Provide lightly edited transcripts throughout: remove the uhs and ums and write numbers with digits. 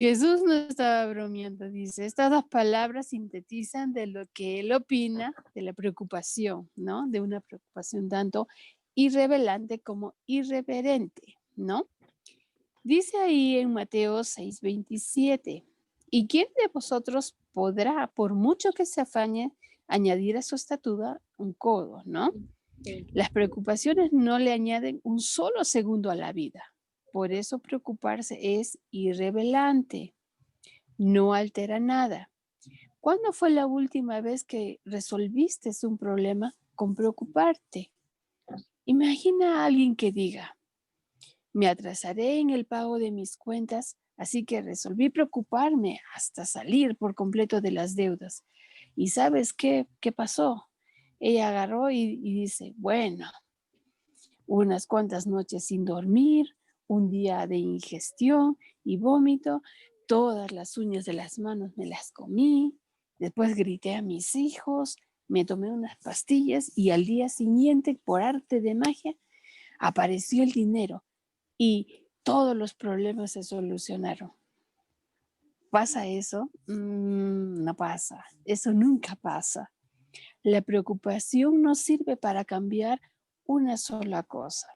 Jesús no estaba bromeando, dice. Estas dos palabras sintetizan de lo que él opina de la preocupación, ¿no? De una preocupación tanto irrevelante como irreverente, ¿no? Dice ahí en Mateo 6:27, ¿y quién de vosotros podrá, por mucho que se afañe, añadir a su estatura un codo, ¿no? Sí. Las preocupaciones no le añaden un solo segundo a la vida. Por eso preocuparse es irrelevante, no altera nada. ¿Cuándo fue la última vez que resolviste un problema con preocuparte? Imagina a alguien que diga, me atrasaré en el pago de mis cuentas, así que resolví preocuparme hasta salir por completo de las deudas. ¿Y sabes qué pasó? Ella agarró y dice, bueno, unas cuantas noches sin dormir, un día de ingestión y vómito, todas las uñas de las manos me las comí, después grité a mis hijos, me tomé unas pastillas y al día siguiente, por arte de magia, apareció el dinero y todos los problemas se solucionaron. ¿Pasa eso? No pasa. Eso nunca pasa. La preocupación no sirve para cambiar una sola cosa.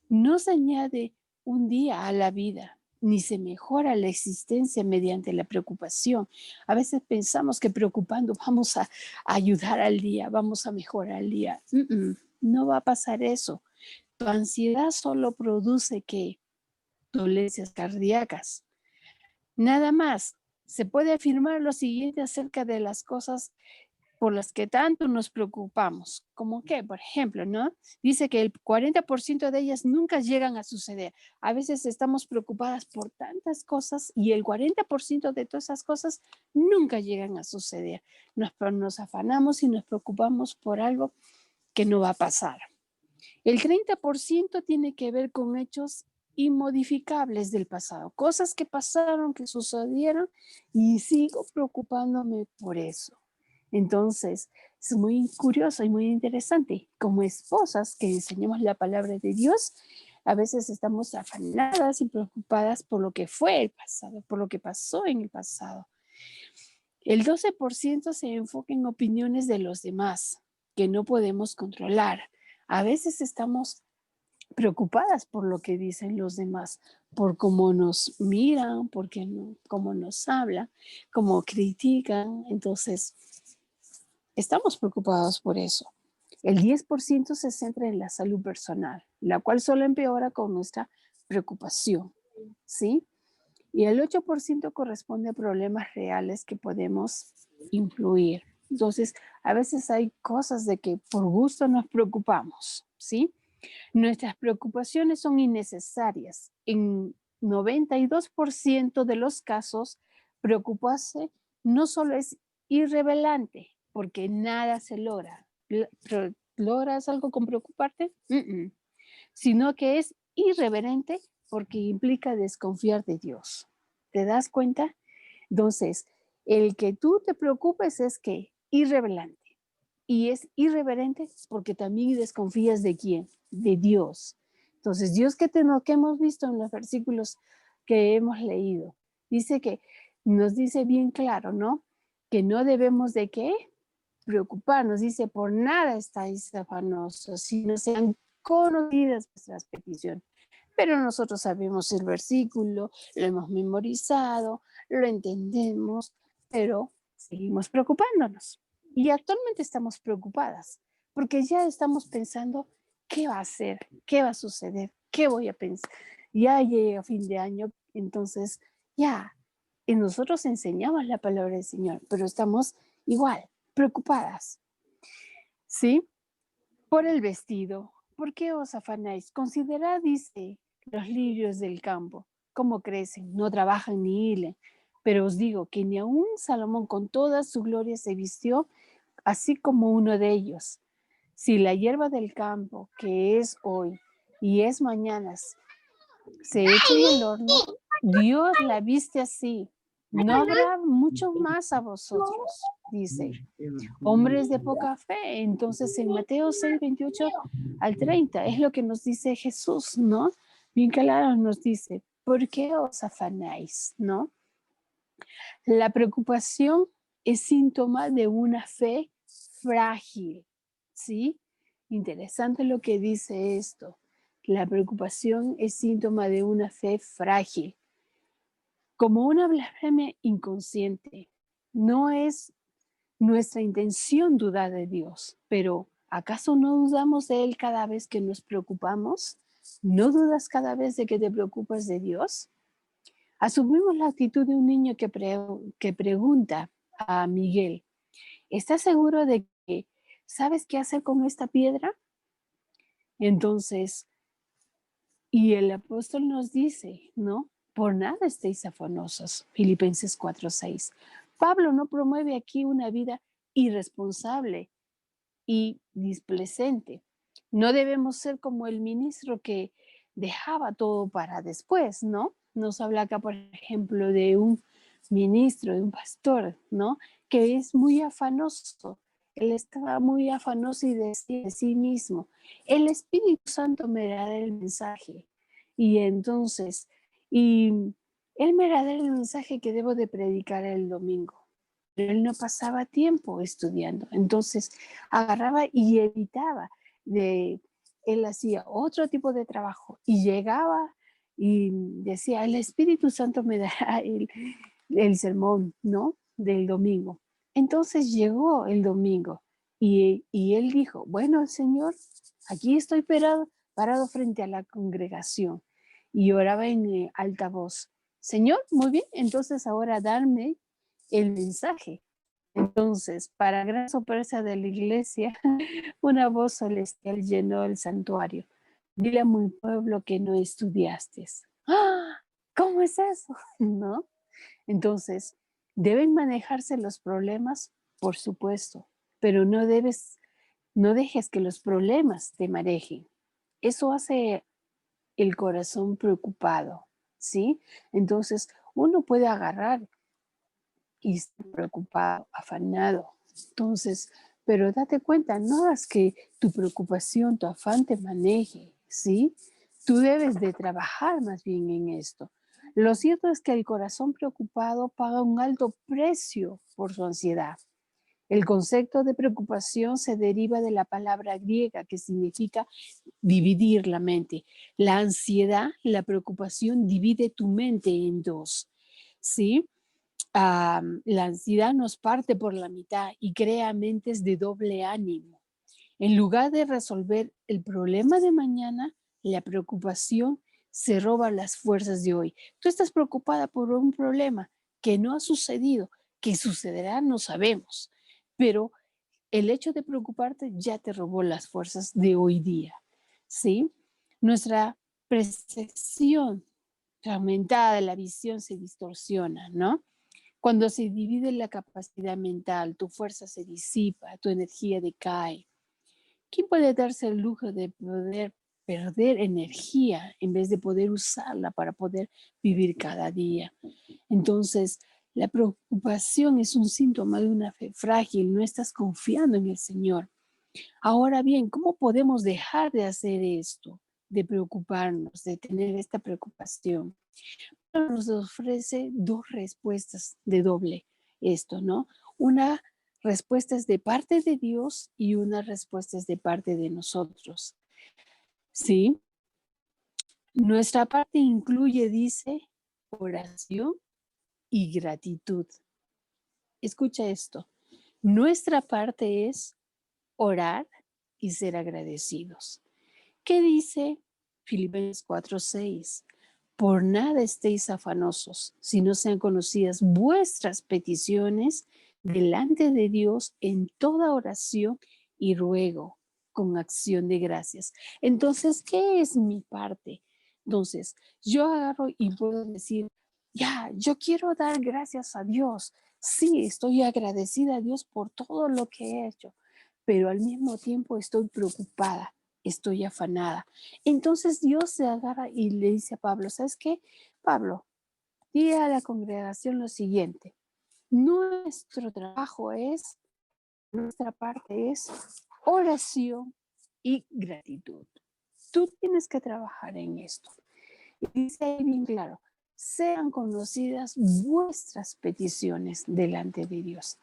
No se añade un día a la vida, ni se mejora la existencia mediante la preocupación. A veces pensamos que preocupando vamos a ayudar al día, vamos a mejorar el día. No va a pasar eso. Tu ansiedad solo produce que dolencias cardíacas. Nada más. Se puede afirmar lo siguiente acerca de las cosas por las que tanto nos preocupamos, como que, por ejemplo, ¿no? Dice que el 40% de ellas nunca llegan a suceder. A veces estamos preocupadas por tantas cosas y el 40% de todas esas cosas nunca llegan a suceder. Nos afanamos y nos preocupamos por algo que no va a pasar. El 30% tiene que ver con hechos inmodificables del pasado, cosas que pasaron, que sucedieron y sigo preocupándome por eso. Entonces, es muy curioso y muy interesante. Como esposas que enseñamos la palabra de Dios, a veces estamos afanadas y preocupadas por lo que fue el pasado, por lo que pasó en el pasado. El 12% se enfoca en opiniones de los demás que no podemos controlar. A veces estamos preocupadas por lo que dicen los demás, por cómo nos miran, cómo nos hablan, cómo critican. Entonces, estamos preocupados por eso. El 10% se centra en la salud personal, la cual solo empeora con nuestra preocupación, ¿sí? Y el 8% corresponde a problemas reales que podemos influir. Entonces, a veces hay cosas de que por gusto nos preocupamos, ¿sí? Nuestras preocupaciones son innecesarias. En 92% de los casos, preocuparse no solo es irrelevante, porque nada se logra. ¿Logras algo con preocuparte? Sino que es irreverente porque implica desconfiar de Dios. ¿Te das cuenta? Entonces, el que tú te preocupes es que irrevelante. Y es irreverente porque también desconfías de quién, de Dios. Entonces, Dios que hemos visto en los versículos que hemos leído, dice que nos dice bien claro, ¿no? Que no debemos de qué preocuparnos. Dice, por nada estáis afanosos, sino sean conocidas vuestras peticiones. Pero nosotros sabemos el versículo, lo hemos memorizado, lo entendemos, pero seguimos preocupándonos. Y actualmente estamos preocupadas porque ya estamos pensando qué va a hacer, qué va a suceder, qué voy a pensar. Ya llega fin de año, entonces ya, y nosotros enseñamos la palabra del Señor, pero estamos igual, preocupadas, ¿sí? Por el vestido. ¿Por qué os afanáis? Considerad, dice, los lirios del campo, cómo crecen, no trabajan ni hilen. Pero os digo que ni aun Salomón con toda su gloria se vistió así como uno de ellos. Si la hierba del campo, que es hoy y es mañana, se echa en el horno, Dios la viste así. No habrá mucho más a vosotros, dice. Hombres de poca fe. Entonces en Mateo 6:28 al 30 es lo que nos dice Jesús, ¿no? Bien claro nos dice, ¿por qué os afanáis, no? La preocupación es síntoma de una fe frágil, ¿sí? Interesante lo que dice esto. La preocupación es síntoma de una fe frágil, como una blasfemia inconsciente. No es nuestra intención dudar de Dios, pero ¿acaso no dudamos de Él cada vez que nos preocupamos? ¿No dudas cada vez de que te preocupas de Dios? Asumimos la actitud de un niño que pregunta a Miguel, ¿estás seguro de que sabes qué hacer con esta piedra? Entonces, y el apóstol nos dice, ¿no? Por nada estéis afanosos. Filipenses 4:6. Pablo no promueve aquí una vida irresponsable y displecente. No debemos ser como el ministro que dejaba todo para después, ¿no? Nos habla acá, por ejemplo, de un ministro, de un pastor, ¿no? Que es muy afanoso. Él estaba muy afanoso y decía de sí mismo, el Espíritu Santo me dará el mensaje. Y entonces, y él me dará el mensaje que debo de predicar el domingo. Pero él no pasaba tiempo estudiando. Entonces, agarraba y evitaba de, él hacía otro tipo de trabajo y llegaba y decía, el Espíritu Santo me dará el sermón, ¿no? Del domingo. Entonces llegó el domingo y él dijo, bueno, Señor, aquí estoy parado frente a la congregación y oraba en alta voz. Señor, muy bien, entonces ahora darme el mensaje. Entonces, para gran sorpresa de la iglesia, una voz celestial llenó el santuario. Dile a mi pueblo que no estudiaste. ¡Ah! ¿Cómo es eso? ¿No? Entonces, ¿deben manejarse los problemas? Por supuesto, pero no dejes que los problemas te manejen. Eso hace el corazón preocupado, ¿sí? Entonces, uno puede agarrar y está preocupado, afanado. Entonces, pero date cuenta, no hagas que tu preocupación, tu afán te maneje, ¿sí? Tú debes de trabajar más bien en esto. Lo cierto es que el corazón preocupado paga un alto precio por su ansiedad. El concepto de preocupación se deriva de la palabra griega que significa dividir la mente. La ansiedad, la preocupación divide tu mente en dos, ¿sí? La ansiedad nos parte por la mitad y crea mentes de doble ánimo. En lugar de resolver el problema de mañana, la preocupación se roba las fuerzas de hoy. Tú estás preocupada por un problema que no ha sucedido, que sucederá, no sabemos, pero el hecho de preocuparte ya te robó las fuerzas de hoy día, ¿sí? Nuestra percepción fragmentada de la visión se distorsiona, ¿no? Cuando se divide la capacidad mental, tu fuerza se disipa, tu energía decae. ¿Quién puede darse el lujo de poder perder energía en vez de poder usarla para poder vivir cada día? Entonces, la preocupación es un síntoma de una fe frágil, no estás confiando en el Señor. Ahora bien, ¿cómo podemos dejar de hacer esto, de preocuparnos, de tener esta preocupación? Nos ofrece dos respuestas de doble esto, ¿no? Una respuesta es de parte de Dios y una respuesta es de parte de nosotros, ¿sí? Nuestra parte incluye, dice, oración y gratitud. Escucha esto. Nuestra parte es orar y ser agradecidos. ¿Qué dice Filipenses 4:6? Por nada estéis afanosos, si no sean conocidas vuestras peticiones delante de Dios en toda oración y ruego con acción de gracias. Entonces, ¿qué es mi parte? Entonces, yo agarro y puedo decir, ya, yo quiero dar gracias a Dios. Sí, estoy agradecida a Dios por todo lo que he hecho, pero al mismo tiempo estoy preocupada, estoy afanada. Entonces Dios se agarra y le dice a Pablo, ¿sabes qué? Pablo, di a la congregación lo siguiente, nuestra parte es oración y gratitud. Tú tienes que trabajar en esto. Y dice ahí bien claro, sean conocidas vuestras peticiones delante de Dios.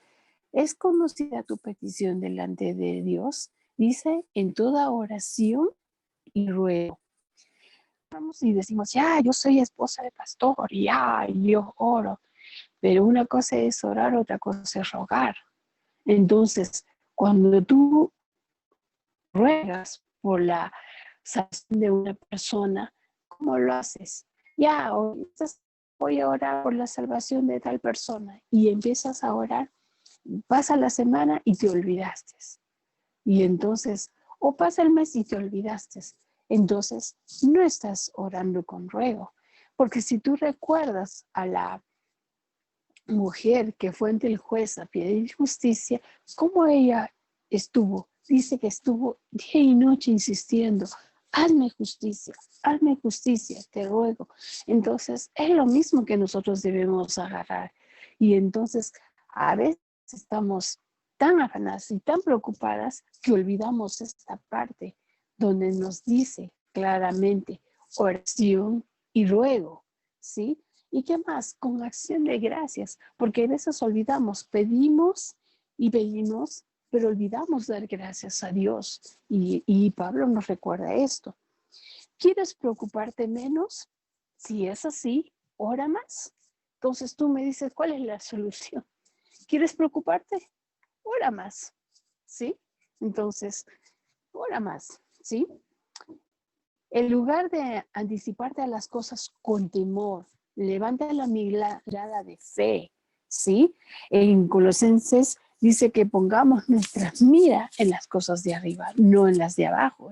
¿Es conocida tu petición delante de Dios? Dice, en toda oración y ruego. Vamos y decimos, ya, yo soy esposa de pastor, ya, yo oro. Pero una cosa es orar, otra cosa es rogar. Entonces, cuando tú ruegas por la salvación de una persona, ¿cómo lo haces? Ya, voy a orar por la salvación de tal persona. Y empiezas a orar, pasa la semana y te olvidaste. Y entonces, o pasa el mes y te olvidaste. Entonces, no estás orando con ruego. Porque si tú recuerdas a la mujer que fue ante el juez a pedir justicia, ¿cómo ella estuvo? Dice que estuvo día y noche insistiendo, hazme justicia, te ruego. Entonces, es lo mismo que nosotros debemos agarrar. Y entonces, a veces estamos tan afanadas y tan preocupadas que olvidamos esta parte donde nos dice claramente oración y ruego, ¿sí? ¿Y qué más? Con acción de gracias, porque a veces olvidamos, pedimos y pedimos, pero olvidamos dar gracias a Dios. Y Pablo nos recuerda esto. ¿Quieres preocuparte menos? Si es así, ora más. Entonces tú me dices, ¿cuál es la solución? ¿Quieres preocuparte? Ora más, ¿sí? Entonces, ora más, ¿sí? En lugar de anticiparte a las cosas con temor, levanta la mirada de fe, ¿sí? En Colosenses dice que pongamos nuestra mira en las cosas de arriba, no en las de abajo.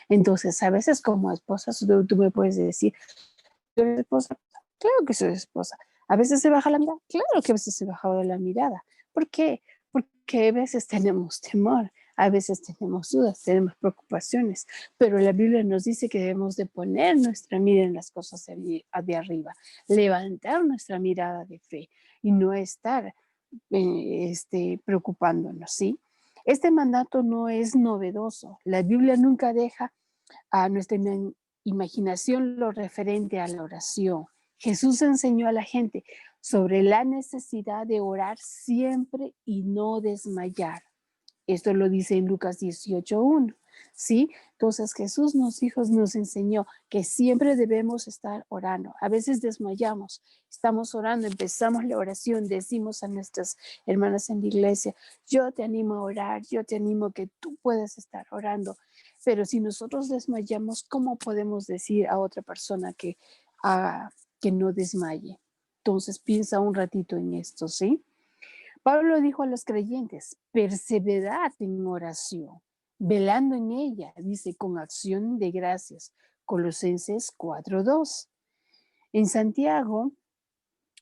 Entonces, a veces como esposa, tú me puedes decir, ¿tú eres esposa? Claro que soy esposa. ¿A veces se baja la mirada? Claro que a veces se baja la mirada. ¿Por qué? Porque a veces tenemos temor, a veces tenemos dudas, tenemos preocupaciones, pero la Biblia nos dice que debemos de poner nuestra mirada en las cosas de arriba, levantar nuestra mirada de fe y no estar preocupándonos, ¿sí? Este mandato no es novedoso. La Biblia nunca deja a nuestra imaginación lo referente a la oración. Jesús enseñó a la gente sobre la necesidad de orar siempre y no desmayar. Esto lo dice en Lucas 18:1, ¿sí? Entonces Jesús nos enseñó que siempre debemos estar orando. A veces desmayamos, estamos orando, empezamos la oración, decimos a nuestras hermanas en la iglesia, yo te animo a orar, yo te animo que tú puedas estar orando. Pero si nosotros desmayamos, ¿cómo podemos decir a otra persona que no desmaye? Entonces piensa un ratito en esto, ¿sí? Pablo dijo a los creyentes, perseverad en oración, velando en ella, dice, con acción de gracias. Colosenses 4:2. En Santiago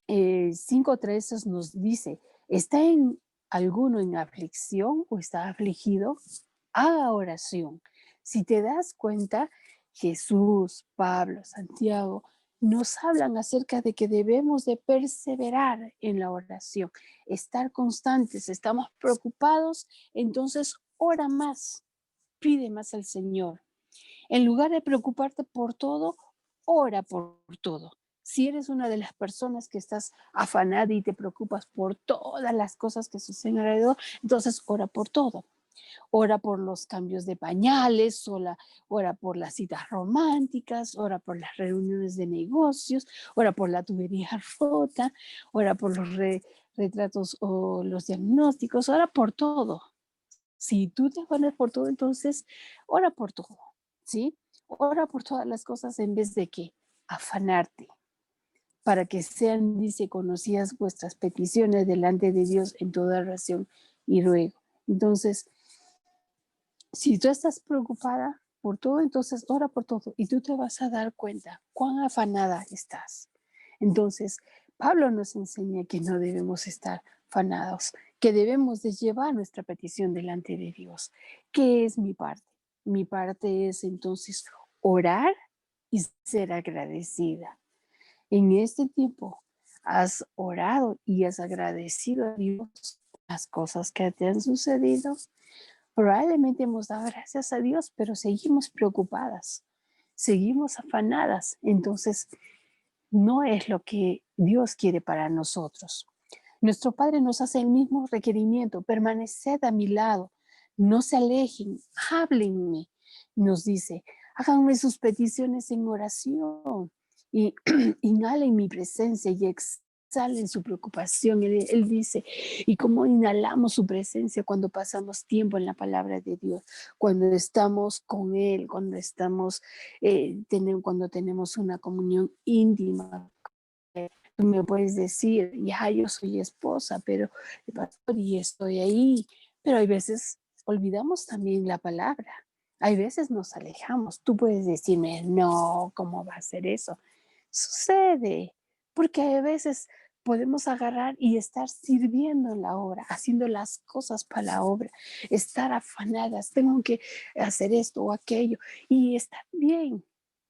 5:13 nos dice, ¿está en alguno en aflicción o está afligido? Haga oración. Si te das cuenta, Jesús, Pablo, Santiago nos hablan acerca de que debemos de perseverar en la oración, estar constantes, estamos preocupados, entonces ora más, pide más al Señor. En lugar de preocuparte por todo, ora por todo. Si eres una de las personas que estás afanada y te preocupas por todas las cosas que suceden alrededor, entonces ora por todo. Ora por los cambios de pañales, ora por las citas románticas, ora por las reuniones de negocios, ora por la tubería rota, ora por los retratos o los diagnósticos, ora por todo. Si tú te afanas por todo, entonces ora por todo, ¿sí? Ora por todas las cosas en vez de que afanarte para que sean, dice, conocidas vuestras peticiones delante de Dios en toda oración y ruego. Entonces, si tú estás preocupada por todo, entonces ora por todo y tú te vas a dar cuenta cuán afanada estás. Entonces, Pablo nos enseña que no debemos estar afanados, que debemos de llevar nuestra petición delante de Dios. ¿Qué es mi parte? Mi parte es entonces orar y ser agradecida. En este tiempo has orado y has agradecido a Dios las cosas que te han sucedido. Probablemente hemos dado gracias a Dios, pero seguimos preocupadas, seguimos afanadas. Entonces, no es lo que Dios quiere para nosotros. Nuestro Padre nos hace el mismo requerimiento: permaneced a mi lado, no se alejen, háblenme. Nos dice: háganme sus peticiones en oración y inhalen mi presencia y exhalen su preocupación. Él dice, y cómo inhalamos su presencia cuando pasamos tiempo en la palabra de Dios, cuando estamos con Él, cuando tenemos una comunión íntima. Tú me puedes decir, ya yo soy esposa, pero pastor, y estoy ahí. Pero hay veces olvidamos también la palabra. Hay veces nos alejamos. Tú puedes decirme, no, ¿cómo va a ser eso? Sucede, porque a veces podemos agarrar y estar sirviendo en la obra, haciendo las cosas para la obra, estar afanadas, tengo que hacer esto o aquello, y está bien,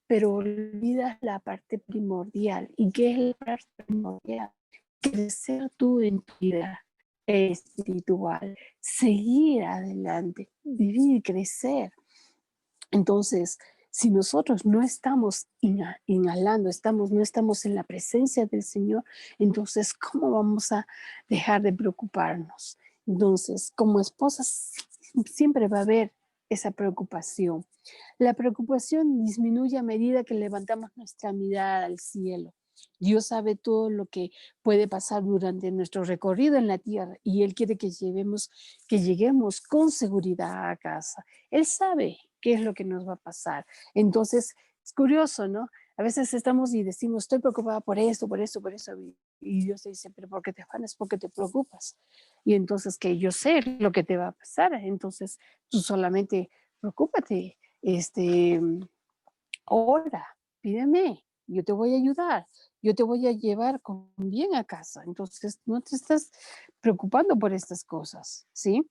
pero olvidas la parte primordial. ¿Y qué es la parte primordial? Crecer tú en tu vida espiritual, seguir adelante, vivir, crecer. Entonces, si nosotros no estamos inhalando, no estamos en la presencia del Señor, entonces, ¿cómo vamos a dejar de preocuparnos? Entonces, como esposas, siempre va a haber esa preocupación. La preocupación disminuye a medida que levantamos nuestra mirada al cielo. Dios sabe todo lo que puede pasar durante nuestro recorrido en la tierra y Él quiere que lleguemos con seguridad a casa. Él sabe qué es lo que nos va a pasar. Entonces, es curioso, ¿no? A veces estamos y decimos, estoy preocupada por esto, por esto, por eso. Y Dios te dice, pero ¿por qué te afanas? ¿Por qué te preocupas? Y entonces que yo sé lo que te va a pasar. Entonces, tú solamente preocúpate, ora, pídeme, yo te voy a ayudar, yo te voy a llevar con bien a casa. Entonces, no te estás preocupando por estas cosas, ¿sí?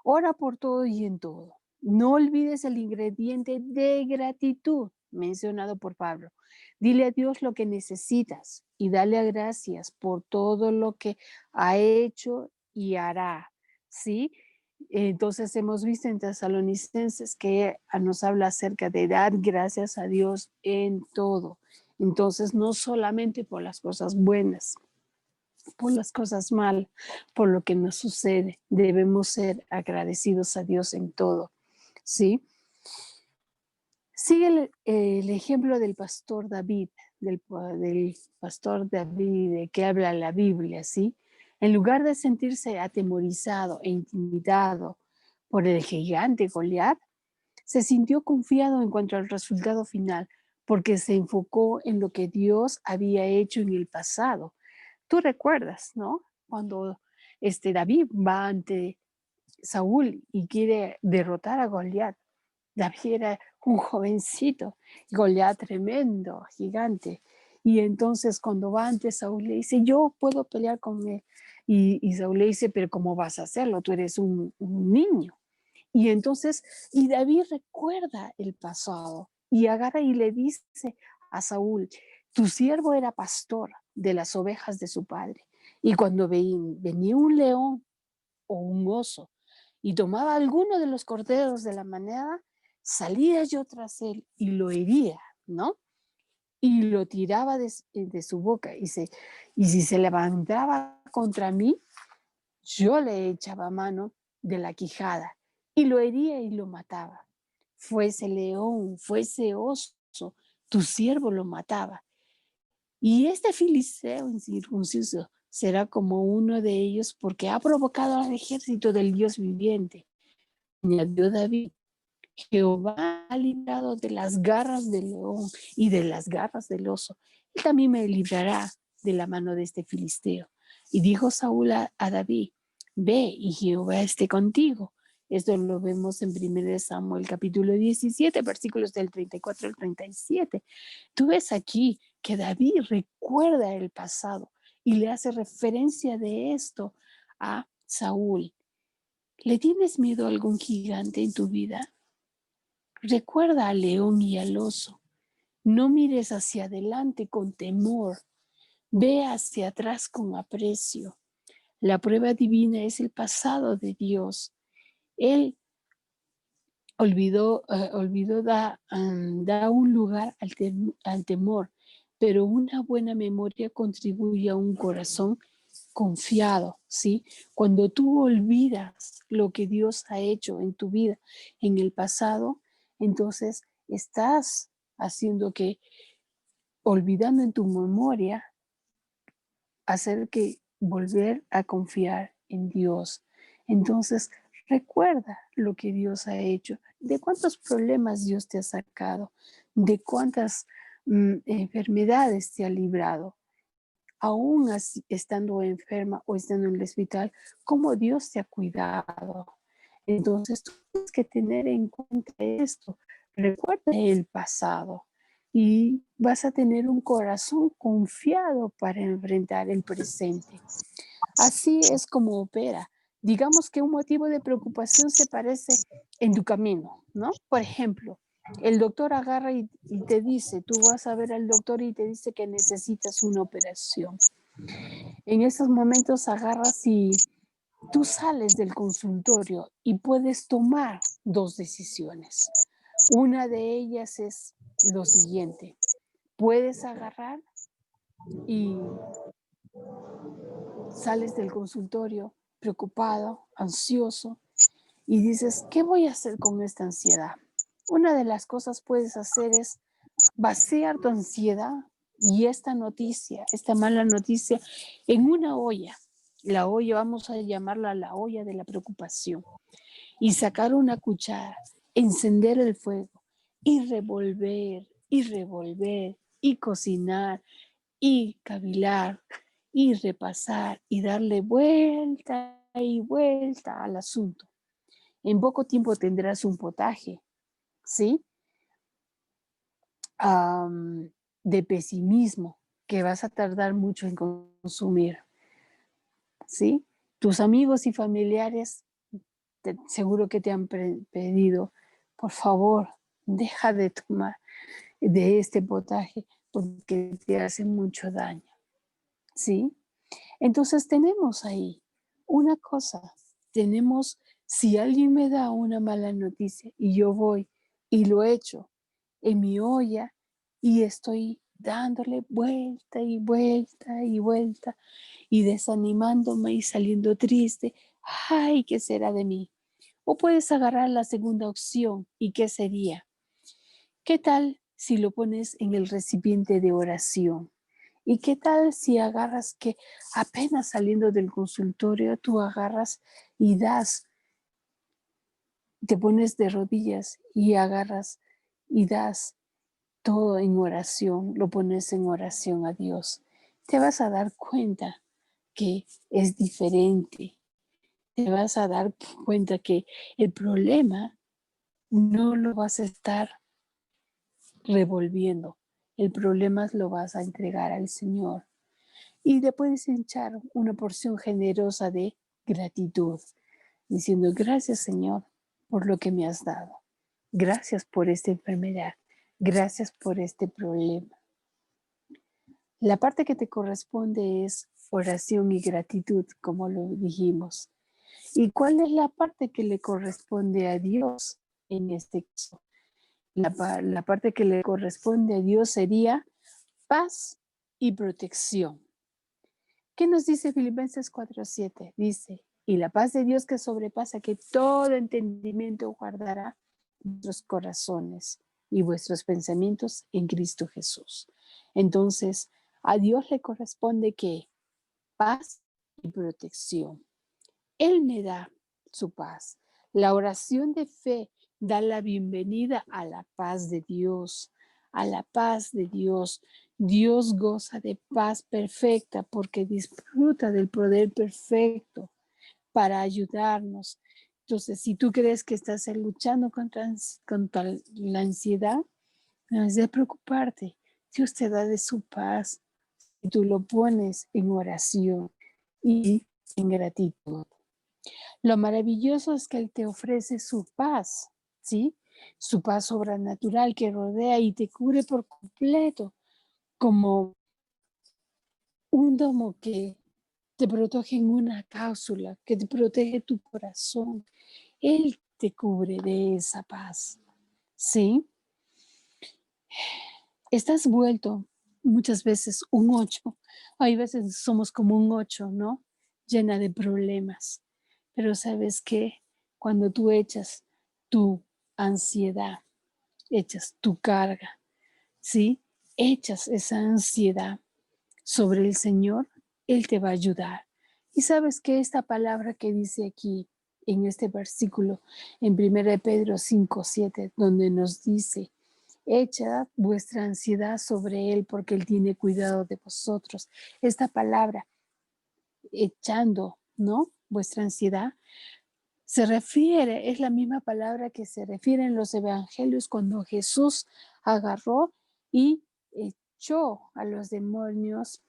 Ora por todo y en todo. No olvides el ingrediente de gratitud mencionado por Pablo. Dile a Dios lo que necesitas y dale gracias por todo lo que ha hecho y hará. ¿Sí? Entonces hemos visto en Tesalonicenses que nos habla acerca de dar gracias a Dios en todo. Entonces, no solamente por las cosas buenas, por las cosas malas, por lo que nos sucede. Debemos ser agradecidos a Dios en todo, ¿sí? Sigue el ejemplo del pastor David, del pastor David de que habla la Biblia, ¿sí? En lugar de sentirse atemorizado e intimidado por el gigante Goliat, se sintió confiado en cuanto al resultado final, porque se enfocó en lo que Dios había hecho en el pasado. Tú recuerdas, ¿no? Cuando David va ante Saúl y quiere derrotar a Goliat. David era un jovencito, Goliat tremendo, gigante. Y entonces cuando va ante Saúl le dice, yo puedo pelear con él. Y Saúl le dice, pero ¿cómo vas a hacerlo? Tú eres un niño. Y entonces, y David recuerda el pasado y agarra y le dice a Saúl, tu siervo era pastor de las ovejas de su padre. Y cuando venía un león o un oso y tomaba alguno de los corderos de la manada, salía yo tras él y lo hería, ¿no? Y lo tiraba de su boca y si se levantaba contra mí, yo le echaba mano de la quijada y lo hería y lo mataba. Fuese león, fuese oso, tu siervo lo mataba. Y este filisteo incircunciso será como uno de ellos porque ha provocado al ejército del Dios viviente. Añadió David, Jehová ha librado de las garras del león y de las garras del oso. Él también me librará de la mano de este filisteo. Y dijo Saúl a David, ve y Jehová esté contigo. Esto lo vemos en 1 Samuel capítulo 17, versículos del 34 al 37. Tú ves aquí que David recuerda el pasado y le hace referencia de esto a Saúl. ¿Le tienes miedo a algún gigante en tu vida? Recuerda al león y al oso. No mires hacia adelante con temor. Ve hacia atrás con aprecio. La prueba divina es el pasado de Dios. Él da un lugar al temor, pero una buena memoria contribuye a un corazón confiado, ¿sí? Cuando tú olvidas lo que Dios ha hecho en tu vida en el pasado, entonces estás haciendo que, olvidando en tu memoria, hacer que volver a confiar en Dios. Entonces, recuerda lo que Dios ha hecho, de cuántos problemas Dios te ha sacado, de cuántas enfermedades te ha librado, aún así, estando enferma o estando en el hospital, cómo Dios te ha cuidado. Entonces, tú tienes que tener en cuenta esto. Recuerda el pasado y vas a tener un corazón confiado para enfrentar el presente. Así es como opera. Digamos que un motivo de preocupación se parece en tu camino, ¿no? Por ejemplo, el doctor agarra y te dice, tú vas a ver al doctor y te dice que necesitas una operación. En esos momentos agarras y tú sales del consultorio y puedes tomar dos decisiones. Una de ellas es lo siguiente. Puedes agarrar y sales del consultorio preocupado, ansioso, y dices, ¿qué voy a hacer con esta ansiedad? Una de las cosas puedes hacer es vaciar tu ansiedad y esta noticia, esta mala noticia, en una olla. La olla, vamos a llamarla la olla de la preocupación. Y sacar una cuchara, encender el fuego y revolver y cocinar y cavilar y repasar y darle vuelta y vuelta al asunto. En poco tiempo tendrás un potaje, ¿sí? De pesimismo que vas a tardar mucho en consumir, ¿sí? Tus amigos y familiares seguro que te han pedido, por favor, deja de tomar de este potaje porque te hace mucho daño, ¿sí? Entonces tenemos ahí una cosa, tenemos, si alguien me da una mala noticia y yo voy y lo echo en mi olla y estoy dándole vuelta y vuelta y vuelta y desanimándome y saliendo triste, ay, ¿qué será de mí? O puedes agarrar la segunda opción, ¿y qué sería? ¿Qué tal si lo pones en el recipiente de oración? ¿Y qué tal si agarras que apenas saliendo del consultorio tú agarras y das, te pones de rodillas y agarras y das todo en oración, lo pones en oración a Dios? Te vas a dar cuenta que es diferente. Te vas a dar cuenta que el problema no lo vas a estar revolviendo. El problema lo vas a entregar al Señor. Y le puedes echar una porción generosa de gratitud, diciendo, gracias Señor por lo que me has dado. Gracias por esta enfermedad. Gracias por este problema. La parte que te corresponde es oración y gratitud, como lo dijimos. ¿Y cuál es la parte que le corresponde a Dios en este caso? La parte que le corresponde a Dios sería paz y protección. ¿Qué nos dice Filipenses 4:7? Dice, y la paz de Dios que sobrepasa que todo entendimiento guardará vuestros corazones y vuestros pensamientos en Cristo Jesús. Entonces, a Dios le corresponde que paz y protección. Él me da su paz. La oración de fe da la bienvenida a la paz de Dios, a la paz de Dios. Dios goza de paz perfecta porque disfruta del poder perfecto para ayudarnos. Entonces, si tú crees que estás luchando contra la ansiedad, no es de preocuparte. Dios te da de su paz y tú lo pones en oración y en gratitud. Lo maravilloso es que Él te ofrece su paz, ¿sí? Su paz sobrenatural que rodea y te cubre por completo, como un domo que te protege en una cápsula, que te protege tu corazón. Él te cubre de esa paz, ¿sí? Estás vuelto muchas veces un 8. Hay veces somos como un 8, ¿no? Llena de problemas. Pero ¿sabes qué? Cuando tú echas tu ansiedad, echas tu carga, ¿sí? Echas esa ansiedad sobre el Señor, Él te va a ayudar. Y sabes que esta palabra que dice aquí en este versículo, en 1 Pedro 5:7, donde nos dice, echa vuestra ansiedad sobre Él porque Él tiene cuidado de vosotros. Esta palabra, echando, ¿no? Vuestra ansiedad, se refiere, es la misma palabra que se refiere en los evangelios cuando Jesús agarró y echó a los demonios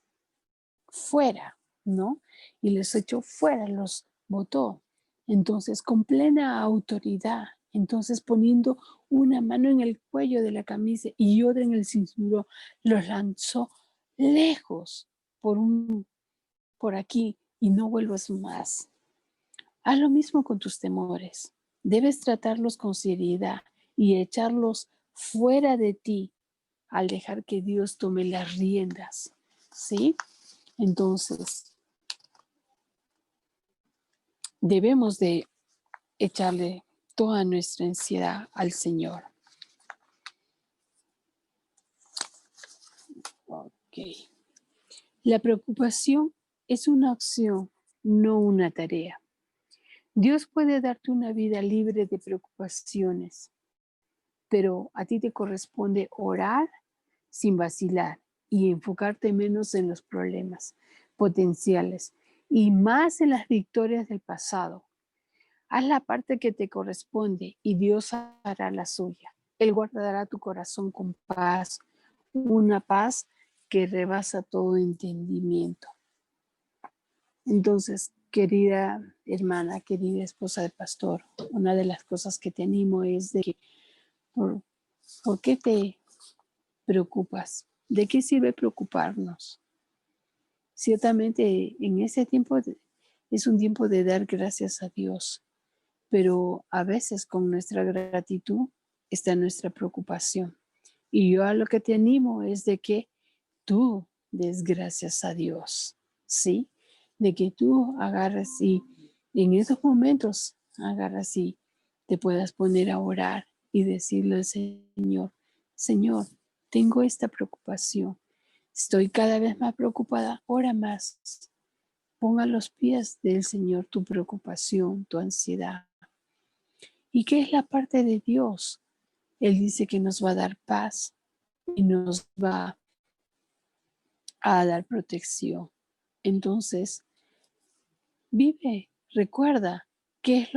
fuera, ¿no? Y les echó fuera, los botó. Entonces, con plena autoridad, entonces poniendo una mano en el cuello de la camisa y otra en el cinturón, los lanzó lejos por aquí y no vuelvas más. Haz lo mismo con tus temores. Debes tratarlos con seriedad y echarlos fuera de ti al dejar que Dios tome las riendas, ¿sí? Entonces, debemos de echarle toda nuestra ansiedad al Señor. Ok. La preocupación es una acción, no una tarea. Dios puede darte una vida libre de preocupaciones, pero a ti te corresponde orar sin vacilar y enfocarte menos en los problemas potenciales y más en las victorias del pasado. Haz la parte que te corresponde y Dios hará la suya. Él guardará tu corazón con paz, una paz que rebasa todo entendimiento. Entonces, querida hermana, querida esposa de pastor, una de las cosas que te animo es de que, ¿por qué te preocupas? ¿De qué sirve preocuparnos? Ciertamente en ese tiempo es un tiempo de dar gracias a Dios, pero a veces con nuestra gratitud está nuestra preocupación. Y yo a lo que te animo es de que tú des gracias a Dios, ¿sí? De que tú agarras y en esos momentos agarras y te puedas poner a orar y decirle al Señor, Señor, tengo esta preocupación, estoy cada vez más preocupada, ora más. Ponga a los pies del Señor tu preocupación, tu ansiedad. ¿Y qué es la parte de Dios? Él dice que nos va a dar paz y nos va a dar protección. Entonces, vive, recuerda qué es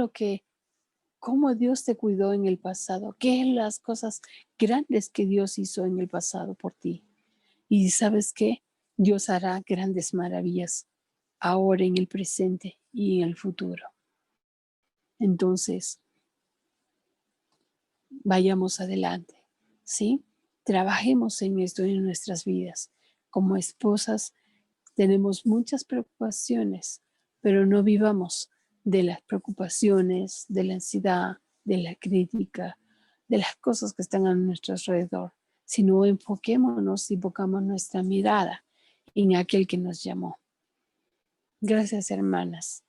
cómo Dios te cuidó en el pasado, qué es las cosas grandes que Dios hizo en el pasado por ti. Y sabes qué, Dios hará grandes maravillas ahora en el presente y en el futuro. Entonces, vayamos adelante, ¿sí? Trabajemos en esto en nuestras vidas. Como esposas tenemos muchas preocupaciones, pero no vivamos de las preocupaciones, de la ansiedad, de la crítica, de las cosas que están a nuestro alrededor, sino enfoquémonos y pongamos nuestra mirada en aquel que nos llamó. Gracias, hermanas.